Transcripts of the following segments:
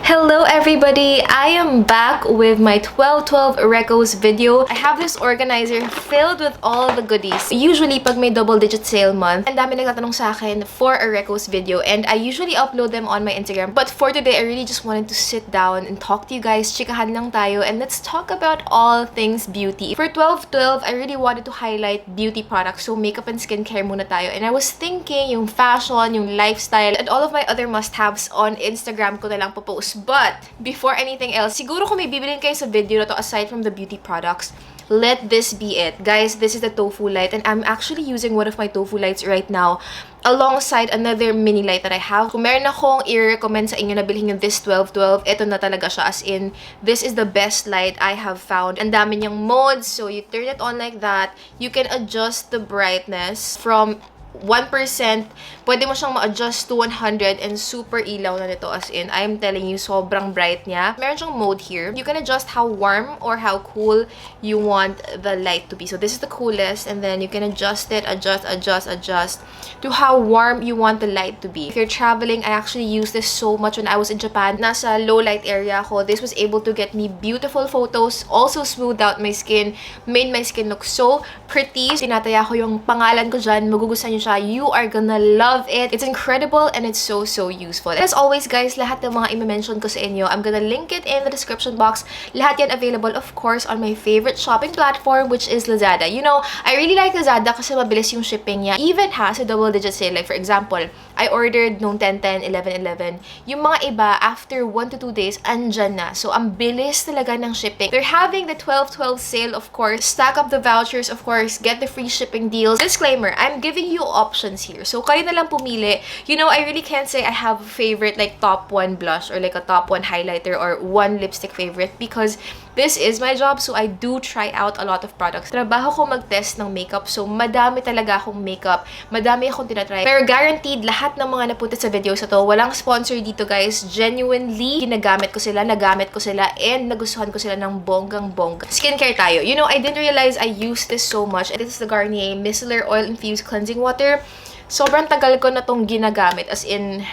Hello everybody! I am back with my 12/12 Recos video. I have this organizer filled with all the goodies. Usually, pag may double-digit sale month, ang dami nagtatanong sa akin for a Recos video and I usually upload them on my Instagram. But for today, I really just wanted to sit down and talk to you guys. Chikahan lang tayo and let's talk about all things beauty. For 12/12, I really wanted to highlight beauty products. So makeup and skincare muna tayo. And I was thinking yung fashion, yung lifestyle, and all of my other must-haves on Instagram ko na lang popost. But before anything else, siguro kung may bibilin kayo sa video na to aside from the beauty products, let this be it. Guys, this is the Tofu light and I'm actually using one of my Tofu lights right now alongside another mini light that I have. Kung meron akong i-recommend sa inyo na bilhin yung this 12/12, ito na talaga siya. As in, this is the best light I have found. Ang dami niyang modes, so you turn it on like that. You can adjust the brightness from 1%, pwede mo siyang ma-adjust to 100 and super ilaw na nito. As in, I'm telling you, sobrang bright niya. Meron siyang mode here. You can adjust how warm or how cool you want the light to be. So this is the coolest and then you can adjust it, adjust to how warm you want the light to be. If you're traveling, I actually used this so much when I was in Japan. Nasa low light area ako. This was able to get me beautiful photos, also smoothed out my skin, made my skin look so pretty. Tinataya ko yung pangalan ko dyan, magugustuhan nyo siya. You are gonna love it. It's incredible and it's so useful. As always guys, lahat ng mga i-mention ko sa inyo, I'm gonna link it in the description box. Lahat yan available of course on my favorite shopping platform, which is Lazada. You know, I really like Lazada kasi mabilis yung shipping niya. Even has a double-digit sale. Like for example, I ordered nung 10/10, 11/11. Yung mga iba, after 1 to 2 days, andyan na. So, ang bilis talaga ng shipping. They're having the 12/12 sale, of course. Stack up the vouchers, of course. Get the free shipping deals. Disclaimer, I'm giving you options here. So, kayo na lang pumili. You know, I really can't say I have a favorite, like top 1 blush or like a top 1 highlighter or 1 lipstick favorite because this is my job, so I do try out a lot of products. Trabaho ko mag-test ng makeup, so madami talaga akong makeup. Madami akong tinatry. Pero guaranteed, lahat ng mga napunta sa videos na to, walang sponsor dito guys. Genuinely, ginagamit ko sila, nagamit ko sila, and nagustuhan ko sila ng bonggang-bongga. Skincare tayo. You know, I didn't realize I used this so much. This is the Garnier Micellar Oil Infused Cleansing Water. Sobrang tagal ko na tong ginagamit, as in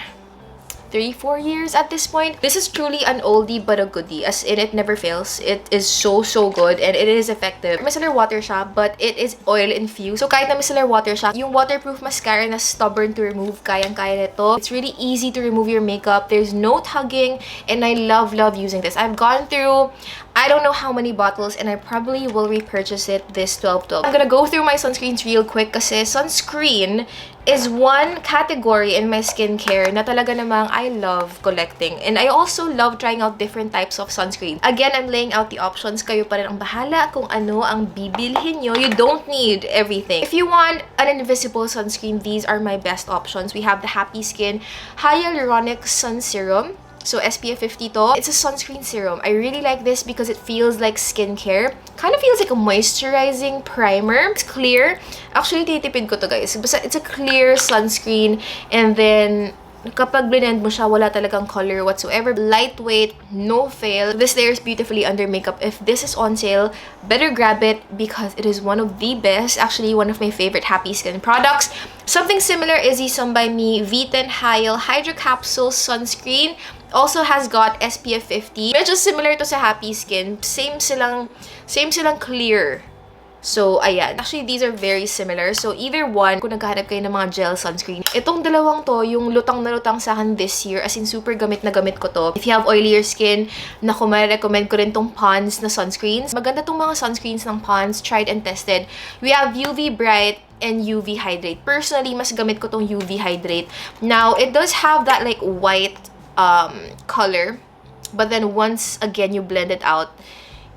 3-4 years at this point. This is truly an oldie but a goodie, as in it never fails. It is so good and it is effective. Micellar water siya, but it is oil infused. So kahit na micellar water siya, yung waterproof mascara na stubborn to remove, kayang-kaya nito. It's really easy to remove your makeup. There's no tugging and I love using this. I've gone through I don't know how many bottles and I probably will repurchase it this 12/12. I'm gonna go through my sunscreens real quick kasi sunscreen is one category in my skincare na talaga namang I love collecting. And I also love trying out different types of sunscreen. Again, I'm laying out the options. Kayo pa rin ang bahala kung ano ang bibilhin nyo. You don't need everything. If you want an invisible sunscreen, these are my best options. We have the Happy Skin Hyaluronic Sun Serum. So, SPF 50 to. It's a sunscreen serum. I really like this because it feels like skincare. Kind of feels like a moisturizing primer. It's clear. Actually, titipid ko to guys. Basta it's a clear sunscreen and then kapag blend mo siya, wala talagang color whatsoever. Lightweight, no fail. This layers beautifully under makeup. If this is on sale, better grab it because it is one of the best, actually one of my favorite Happy Skin products. Something similar is Some by Me V10 Hydra Capsule Sunscreen. Also has got SPF 50. Medyo similar to sa Happy Skin. Same silang clear. So, ayan. Actually, these are very similar. So, either one, kung naghahanap kayo ng mga gel sunscreen. Itong dalawang to, yung lutang na lutang sa akin this year. As in, super gamit na gamit ko to. If you have oilier skin, naku, recommend ko rin tong Pond's na sunscreens. Maganda tong mga sunscreens ng Pond's. Tried and tested. We have UV Bright and UV Hydrate. Personally, mas gamit ko tong UV Hydrate. Now, it does have that like white color. But then once again, you blend it out,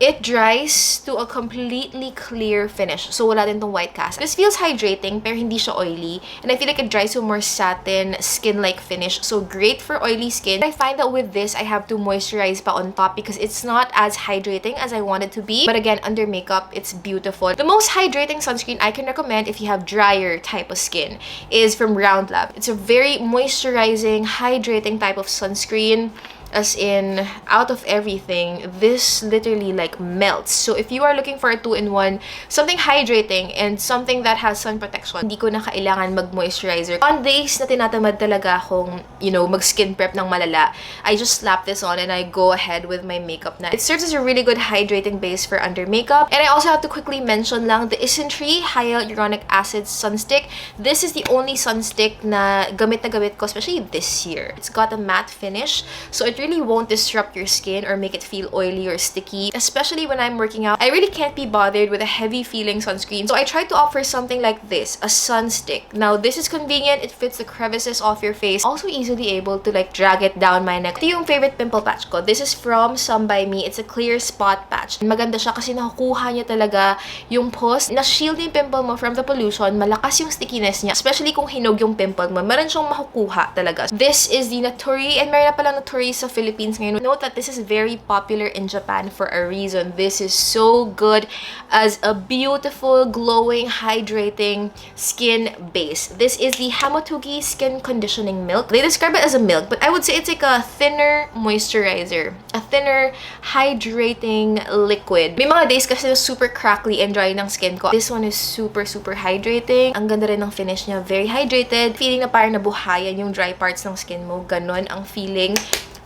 it dries to a completely clear finish. So, wala din tong white cast. This feels hydrating, pero hindi siya oily. And I feel like it dries to a more satin, skin-like finish. So, great for oily skin. I find that with this, I have to moisturize pa on top because it's not as hydrating as I want it to be. But again, under makeup, it's beautiful. The most hydrating sunscreen I can recommend if you have drier type of skin is from Roundlab. It's a very moisturizing, hydrating type of sunscreen. As in, out of everything, this literally like melts. So if you are looking for a 2-in-1, something hydrating and something that has sun protection, hindi ko na kailangan mag-moisturizer. On days na tinatamad talaga akong, you know, mag-skin prep ng malala, I just slap this on and I go ahead with my makeup na. It serves as a really good hydrating base for under makeup. And I also have to quickly mention lang the ISSY hyaluronic acid sunstick. This is the only sunstick na gamit ko, especially this year. It's got a matte finish, so it really won't disrupt your skin or make it feel oily or sticky. Especially when I'm working out, I really can't be bothered with a heavy feeling sunscreen. So I tried to offer something like this, a sun stick. Now this is convenient, it fits the crevices off your face. Also easily able to like drag it down my neck. Ito yung favorite pimple patch ko. This is from Some by Me. It's a clear spot patch. Maganda siya kasi nakukuha niya talaga yung pus. Na-shield yung pimple mo from the pollution. Malakas yung stickiness niya. Especially kung hinog yung pimple mo. Meron siyang makukuha talaga. This is the Naturie, and meron na pala Naturie sa Philippines ngayon. Note that this is very popular in Japan for a reason. This is so good as a beautiful, glowing, hydrating skin base. This is the Hamotugi Skin Conditioning Milk. They describe it as a milk, but I would say it's like a thinner moisturizer. A thinner, hydrating liquid. May mga days kasi super crackly and dry ng skin ko. This one is super, super hydrating. Ang ganda rin ng finish niya. Very hydrated. Feeling na parang nabuhayan yung dry parts ng skin mo. Ganon ang feeling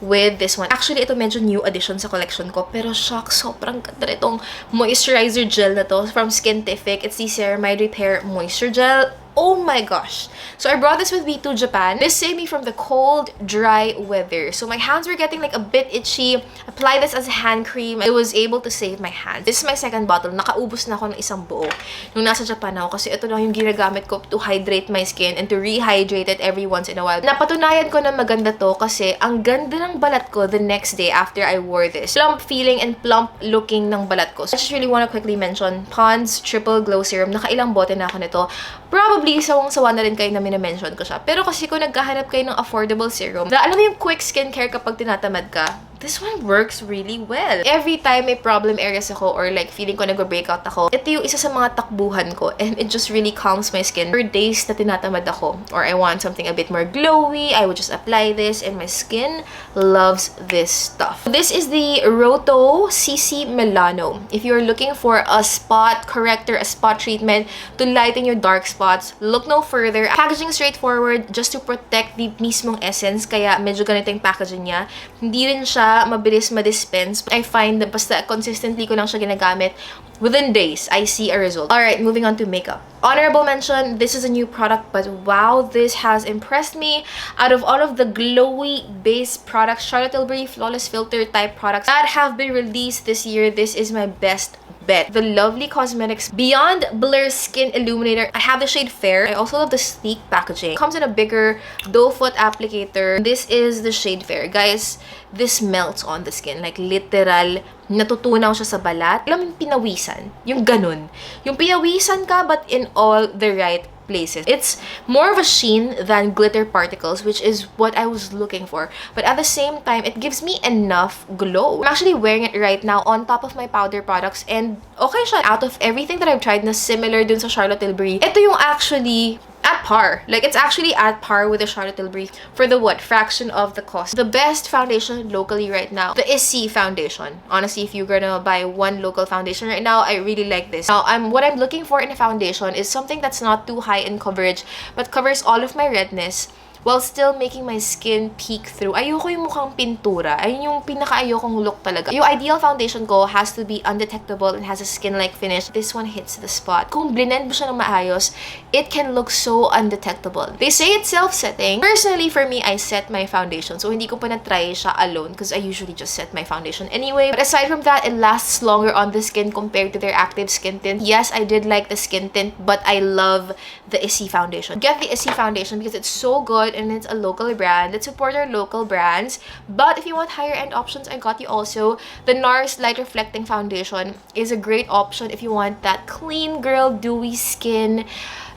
with this one. Actually, ito medyo new addition sa collection ko. Pero shock, sobrang ganda itong moisturizer gel na to from Skintific. It's the Serum Repair Moisture Gel. Oh my gosh. So I brought this with me to Japan. This saved me from the cold, dry weather. So my hands were getting like a bit itchy. Apply this as a hand cream. I was able to save my hands. This is my second bottle. Nakaubos na ako ng isang buo nung nasa Japan ako kasi ito lang yung ginagamit ko to hydrate my skin and to rehydrate it every once in a while. Napatunayan ko na maganda to kasi ang ganda ng balat ko the next day after I wore this. Plump feeling and plump looking ng balat ko. So I just really want to quickly mention Pond's Triple Glow Serum. Nakailang bote na ako nito. Probably sawang-sawa na rin kayo na minamention ko siya. Pero kasi kung naghahanap kayo ng affordable serum, na alam mo yung quick skincare kapag tinatamad ka, this one works really well. Every time may problem areas ako or like feeling ko nag-breakout ako, ito yung isa sa mga takbuhan ko and it just really calms my skin. For days na tinatamad ako or I want something a bit more glowy, I would just apply this and my skin loves this stuff. This is the Rohto CC Melano. If you're looking for a spot corrector, a spot treatment to lighten your dark spots, look no further. Packaging straightforward just to protect the mismong essence, kaya medyo ganito yung packaging niya. Hindi rin siya mabilis ma-dispense. I find that basta consistently ko lang siya ginagamit, within days, I see a result. Alright, moving on to makeup. Honorable mention, this is a new product, but wow, this has impressed me. Out of all of the glowy base products, Charlotte Tilbury Flawless Filter type products that have been released this year, this is my best bet. The lovely Cosmetics Beyond Blur Skin Illuminator. I have the shade Fair. I also love the sleek packaging. Comes in a bigger doe foot applicator. This is the shade Fair. Guys, this melts on the skin. Like literal, natutunaw siya sa balat. Alam mo yung pinawisan? Yung ganun. Yung pinawisan ka but in all the right places. It's more of a sheen than glitter particles, which is what I was looking for. But at the same time, it gives me enough glow. I'm actually wearing it right now on top of my powder products and okay siya. Out of everything that I've tried na similar dun sa Charlotte Tilbury, ito yung actually at par. Like, it's actually at par with the Charlotte Tilbury for the fraction of the cost. The best foundation locally right now, the ISSY foundation. Honestly, if you're gonna buy one local foundation right now, I really like this. Now, what I'm looking for in a foundation is something that's not too high in coverage, but covers all of my redness while still making my skin peek through. Ayoko yung mukhang pintura. Ayun yung pinaka-ayokong look talaga. Yung ideal foundation ko has to be undetectable and has a skin-like finish. This one hits the spot. Kung blend mo siya ng maayos, it can look so undetectable. They say it's self-setting. Personally, for me, I set my foundation. So, hindi ko pa na-try siya alone because I usually just set my foundation anyway. But aside from that, it lasts longer on the skin compared to their active skin tint. Yes, I did like the skin tint, but I love the ISSY foundation. Get the ISSY foundation because it's so good and it's a local brand. Let's support our local brands. But if you want higher end options, I got you also. The NARS Light Reflecting Foundation is a great option if you want that clean girl, dewy skin.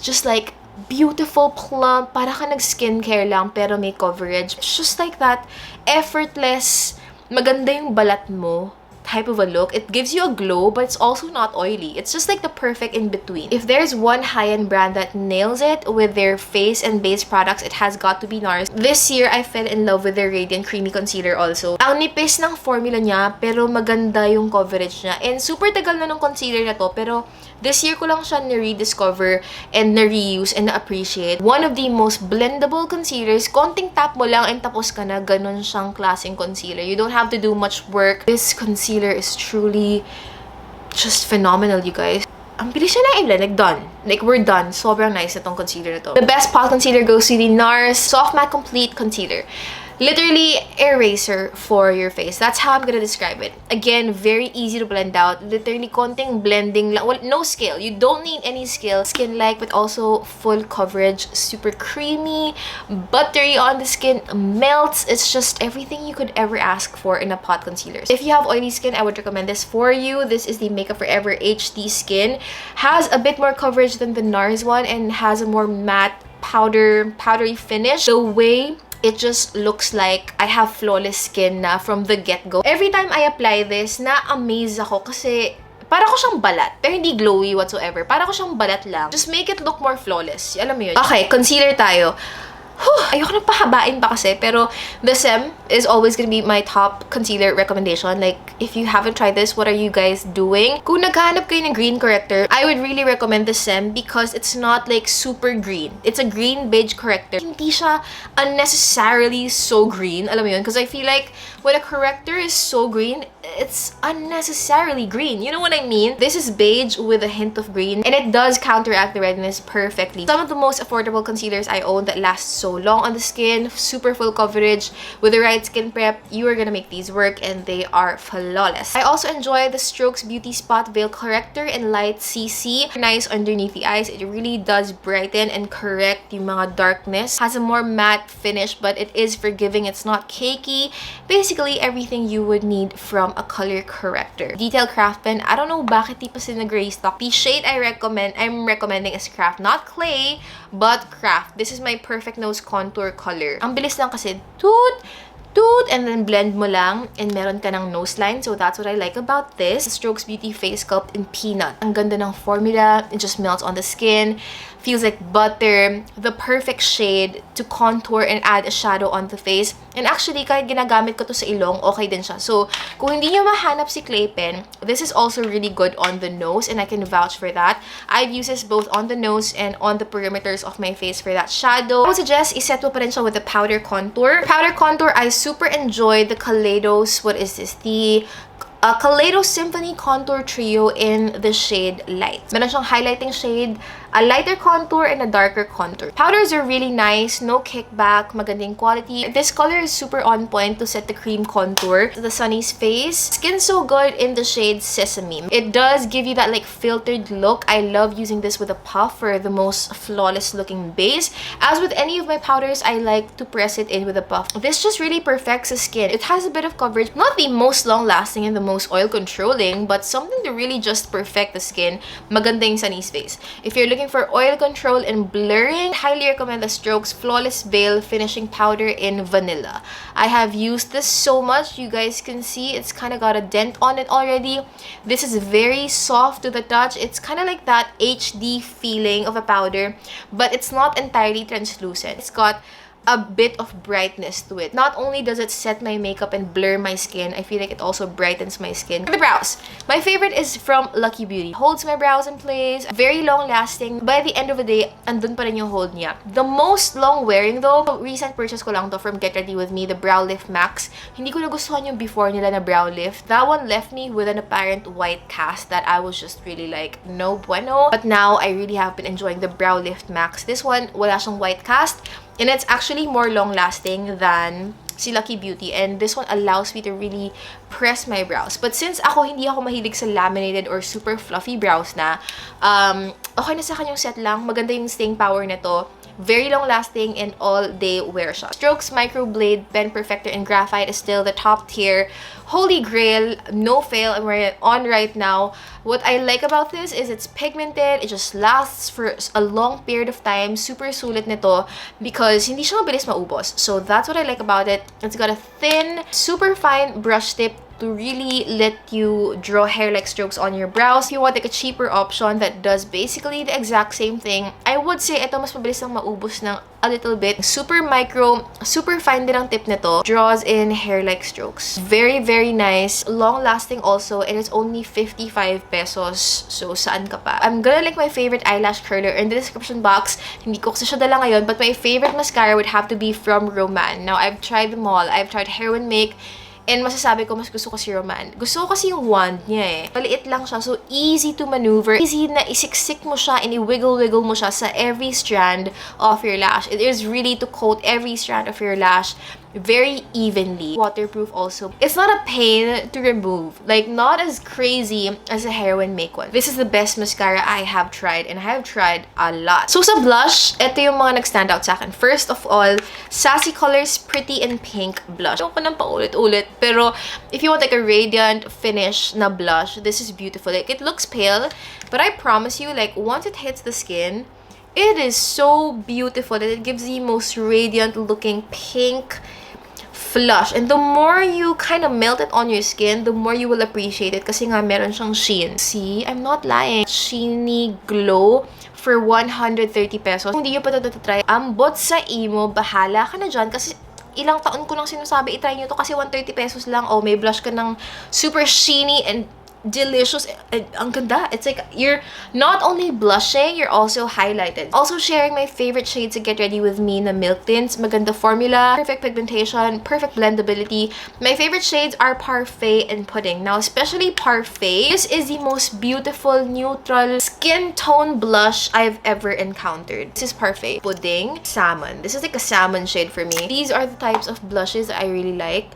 Just like beautiful, plump, para ka nag-skincare lang pero may coverage. It's just like that, effortless, maganda yung balat mo, type of a look. It gives you a glow, but it's also not oily. It's just like the perfect in-between. If there's one high-end brand that nails it with their face and base products, it has got to be NARS. This year, I fell in love with their Radiant Creamy Concealer also. Ang nipis ng formula niya, pero maganda yung coverage niya. And super tagal na ng concealer na to, pero this year ko lang siya na-rediscover and na-reuse and na-appreciate. One of the most blendable concealers. Konting tap mo lang and tapos ka na. Ganon siyang klaseng concealer. You don't have to do much work. This concealer is truly just phenomenal, you guys. Ang bilis siya na i-blend. Like, done. Like, we're done. Sobrang nice na tong concealer na to. The best pot concealer goes to the NARS Soft Matte Complete Concealer. Literally, eraser for your face. That's how I'm gonna describe it. Again, very easy to blend out. Literally, konting blending lang. Well, no skill. You don't need any skill. Skin-like, but also full coverage. Super creamy, buttery on the skin, melts. It's just everything you could ever ask for in a pot concealer. If you have oily skin, I would recommend this for you. This is the Makeup Forever HD Skin. Has a bit more coverage than the NARS one and has a more matte, powdery finish. The way it just looks like I have flawless skin na from the get-go. Every time I apply this, na-amaze ako kasi para ko siyang balat, pero hindi glowy whatsoever. Para ko siyang balat lang. Just make it look more flawless. Alam mo yun? Okay, concealer tayo. Ayoko na pahabain pa kasi, pero the SEM is always gonna be my top concealer recommendation. Like, if you haven't tried this, what are you guys doing? Kung naghahanap kayo ng green corrector, I would really recommend the SEM because it's not like super green. It's a green beige corrector. Hindi siya unnecessarily so green. Alam mo yun? Because I feel like when a corrector is so green, it's unnecessarily green. You know what I mean? This is beige with a hint of green, and it does counteract the redness perfectly. Some of the most affordable concealers I own that last so long on the skin, super full coverage. With the right skin prep, you are gonna make these work, and they are flawless. I also enjoy the Strokes Beauty Spot Veil Corrector in Light CC. Nice underneath the eyes. It really does brighten and correct yung mga darkness. Has a more matte finish, but it is forgiving. It's not cakey. Basically, everything you would need from a color corrector. Detail Craft Pen. I don't know bakit di pa sila nag-restock. The shade I'm recommending is Craft. Not Clay, but Craft. This is my perfect nose contour color. Ang bilis lang kasi. Toot! And then blend mo lang and meron ka ng nose line. So that's what I like about this. Strokes Beauty Face Sculpt in Peanut. Ang ganda ng formula. It just melts on the skin. Feels like butter. The perfect shade to contour and add a shadow on the face. And actually, kahit ginagamit ko to sa ilong, okay din siya. So, kung hindi nyo mahanap si Clay Pen, this is also really good on the nose, and I can vouch for that. I've used this both on the nose and on the perimeters of my face for that shadow. I would suggest iset mo pa rin siya with the powder contour. Powder contour, I super enjoy the Kaleidos. What is this? The Kaleidos Symphony Contour Trio in the shade Light. Meron siyang highlighting shade, a lighter contour, and a darker contour. Powders are really nice, no kickback, magandang quality. This color is super on point to set the cream contour to the Sunny's face. Skin's so good in the shade Sesame. It does give you that like filtered look. I love using this with a puff for the most flawless looking base. As with any of my powders, I like to press it in with a puff. This just really perfects the skin. It has a bit of coverage, not the most long lasting and the most oil controlling, but something to really just perfect the skin. Maganda yung Sunny's face. If you're looking for oil control and blurring, highly recommend the Strokes Flawless Veil Finishing Powder in Vanilla. I have used this so much. You guys can see it's kind of got a dent on it already. This is very soft to the touch. It's kind of like that HD feeling of a powder, but it's not entirely translucent. It's got a bit of brightness to it. Not only does it set my makeup and blur my skin, I feel like it also brightens my skin. The brows. My favorite is from Lucky Beauty. Holds my brows in place. Very long lasting. By the end of the day, andun pa rin yung hold niya. The most long wearing though, recent purchase ko lang to from Get Ready With Me, the Brow Lift Max. Hindi ko nagustuhan yung before nila na brow lift. That one left me with an apparent white cast that I was just really like, no bueno. But now, I really have been enjoying the Brow Lift Max. This one, wala siyang white cast. And it's actually more long-lasting than si Lucky Beauty. And this one allows me to really press my brows. But since hindi ako mahilig sa laminated or super fluffy brows na, okay na sa akin yung set lang. Maganda yung staying power nito. Very long-lasting and all-day wear siya. Strokes Microblade Pen Perfector in Graphite is still the top tier. Holy grail, no fail. I'm wearing it on right now. What I like about this is it's pigmented. It just lasts for a long period of time. Super sulit nito because hindi siya mabilis maubos. So that's what I like about it. It's got a thin, super fine brush tip to really let you draw hair-like strokes on your brows. If you want like a cheaper option that does basically the exact same thing, I would say ito mas mabilis lang maubos ng a little bit. Super micro, super fine din ang tip nito. Draws in hair-like strokes. Very, very nice. Long-lasting also, and it's only 55 pesos. So, saan ka pa? I'm gonna link my favorite eyelash curler in the description box. Hindi ko kasi siya dala ngayon, but my favorite mascara would have to be from Roman. Now, I've tried them all. I've tried Hair and Make, and masasabi ko, mas gusto ko si Roman. Gusto ko kasi yung wand niya eh. Paliit lang siya, so easy to maneuver. Easy na isiksik mo siya and i-wiggle-wiggle mo siya sa every strand of your lash. It is really to coat every strand of your lash very evenly. Waterproof also. It's not a pain to remove. Like, not as crazy as a Hair and Make one. This is the best mascara I have tried, and I have tried a lot. So, sa blush, ito yung mga nag-stand out sa akin. First of all, Sassy Colors Pretty in Pink blush. Ewan ko nang paulit-ulit, pero if you want like a radiant finish na blush, this is beautiful. Like, it looks pale, but I promise you, like, once it hits the skin, it is so beautiful that it gives the most radiant looking pink flush. And the more you kind of melt it on your skin, the more you will appreciate it kasi nga meron siyang sheen. See? I'm not lying. Sheeny glow for 130 pesos. Kung hindi nyo pa ito try, ambot sa imo, bahala ka na dyan kasi ilang taon ko lang sinasabi, itry nyo to kasi 130 pesos lang. Oh, may blush ka ng super sheeny and delicious. Ang ganda. It's like you're not only blushing, you're also highlighted. Also sharing my favorite shades to get ready with me na milk tints. Maganda formula, perfect pigmentation, perfect blendability. My favorite shades are Parfait and Pudding. Now, especially Parfait, this is the most beautiful neutral skin tone blush I've ever encountered. This is Parfait. Pudding, Salmon. This is like a salmon shade for me. These are the types of blushes that I really like.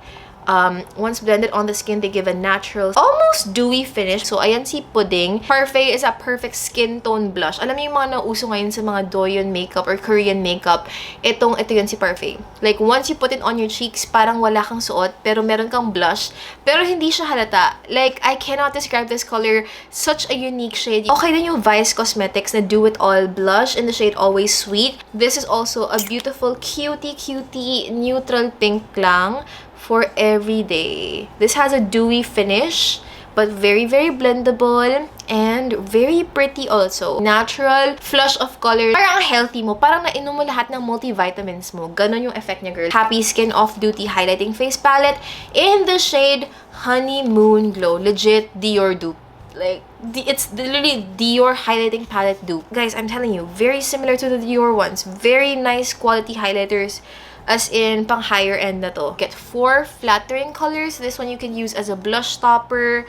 Once blended on the skin, they give a natural, almost dewy finish. So, ayan si Pudding. Parfait is a perfect skin tone blush. Alam niyo yung mga nauso ngayon sa mga Doyon makeup or Korean makeup, ito yun si Parfait. Like, once you put it on your cheeks, parang wala kang suot, pero meron kang blush, pero hindi siya halata. Like, I cannot describe this color. Such a unique shade. Okay din yung Vice Cosmetics na Do It All blush in the shade Always Sweet. This is also a beautiful, cutie neutral pink lang for every day. This has a dewy finish, but very, very blendable and very pretty also. Natural flush of color. Parang healthy mo. Parang nainom mo lahat ng multivitamins mo. Ganon yung effect niya, girl. Happy Skin Off-Duty Highlighting Face Palette in the shade Honeymoon Glow. Legit Dior dupe. Like, it's literally Dior highlighting palette dupe. Guys, I'm telling you, very similar to the Dior ones. Very nice quality highlighters. As in, pang higher end na to. Get 4 flattering colors. This one you can use as a blush topper,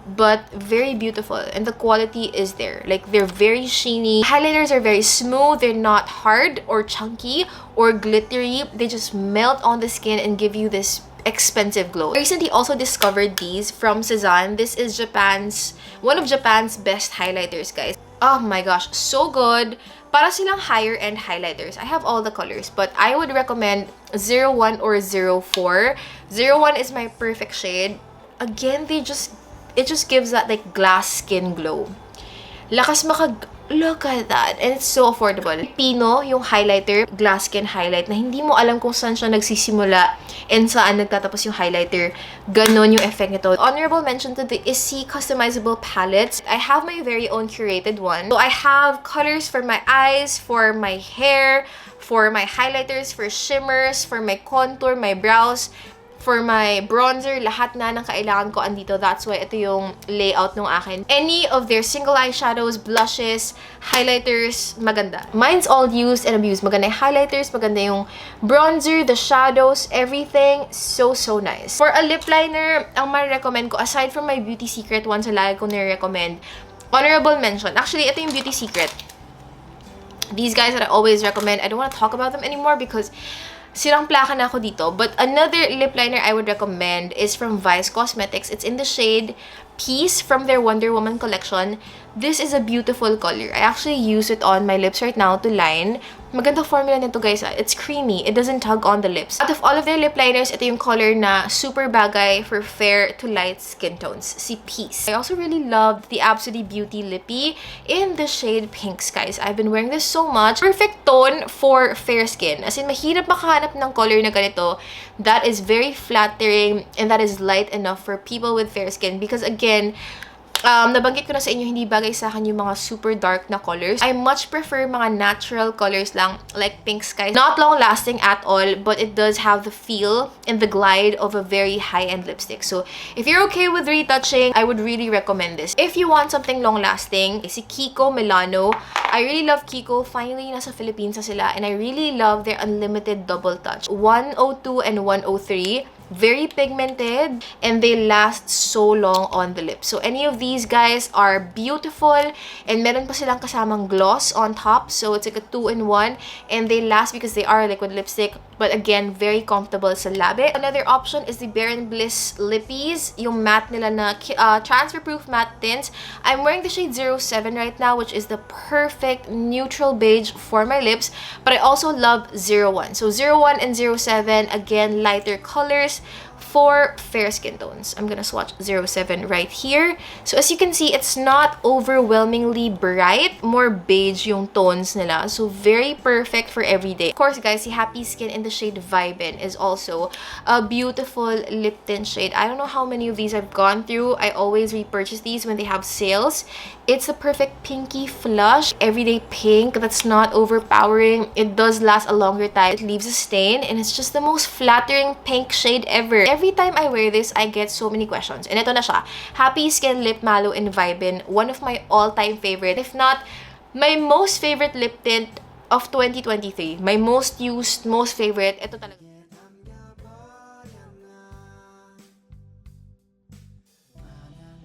but very beautiful. And the quality is there. Like, they're very sheeny. Highlighters are very smooth. They're not hard or chunky or glittery. They just melt on the skin and give you this expensive glow. I recently also discovered these from Cezanne. This is one of Japan's best highlighters, guys. Oh my gosh, so good. Para silang higher end highlighters. I have all the colors, but I would recommend 01 or 04. 01 is my perfect shade. Again, it just gives that like glass skin glow. Look at that. And it's so affordable. Pino, yung highlighter, glass skin highlight, na hindi mo alam kung saan siya nagsisimula and saan nagtatapos yung highlighter. Ganon yung effect nito. Honorable mention to the ISSY customizable palettes. I have my very own curated one. So I have colors for my eyes, for my hair, for my highlighters, for shimmers, for my contour, my brows, for my bronzer, lahat na ng kailangan ko andito. That's why ito yung layout ng akin. Any of their single eyeshadows, blushes, highlighters, maganda. Mine's all used and abused. Maganda yung highlighters, maganda yung bronzer, the shadows, everything. So nice. For a lip liner, ang ma-recommend ko, aside from my Beauty Secret ones na lagi ko nire-recommend, honorable mention. Actually, ito yung Beauty Secret. These guys that I always recommend, I don't want to talk about them anymore because sirang plaka na ako dito. But another lip liner I would recommend is from Vice Cosmetics. It's in the shade Peace from their Wonder Woman collection. This is a beautiful color. I actually use it on my lips right now to line. Maganda formula nito, guys. It's creamy. It doesn't tug on the lips. Out of all of their lip liners, ito yung color na super bagay for fair to light skin tones. Si Peace. I also really loved the Absolute Beauty Lippy in the shade Pinks, guys. I've been wearing this so much. Perfect tone for fair skin. As in, mahirap makahanap ng color na ganito that is very flattering and that is light enough for people with fair skin. Because again, nabanggit ko na sa inyo, hindi bagay sa akin yung mga super dark na colors. I much prefer mga natural colors lang, like pink sky. Not long-lasting at all, but it does have the feel and the glide of a very high-end lipstick. So, if you're okay with retouching, I would really recommend this. If you want something long-lasting, si Kiko Melano. I really love Kiko. Finally, nasa Philippines na sila. And I really love their unlimited double touch. 102 and 103. Very pigmented and they last so long on the lips. So any of these guys are beautiful and meron pa silang kasamang gloss on top. So it's like a 2-in-1 and they last because they are liquid lipstick. But again, very comfortable sa labi. Another option is the Bare & Bliss Lippies. Yung matte nila na transfer-proof matte tints. I'm wearing the shade 07 right now, which is the perfect neutral beige for my lips. But I also love 01. So 01 and 07, again, lighter colors for fair skin tones. I'm gonna swatch 07 right here. So as you can see, it's not overwhelmingly bright. More beige yung tones nila. So very perfect for everyday. Of course, guys, the Happy Skin in the shade Vibin is also a beautiful lip tint shade. I don't know how many of these I've gone through. I always repurchase these when they have sales. It's the perfect pinky flush. Everyday pink that's not overpowering. It does last a longer time. It leaves a stain and it's just the most flattering pink shade ever. Every time I wear this, I get so many questions. And ito na siya. Happy Skin Lip Mallow in Vibin. One of my all-time favorite. If not, my most favorite lip tint of 2023. My most used, most favorite. Ito talaga.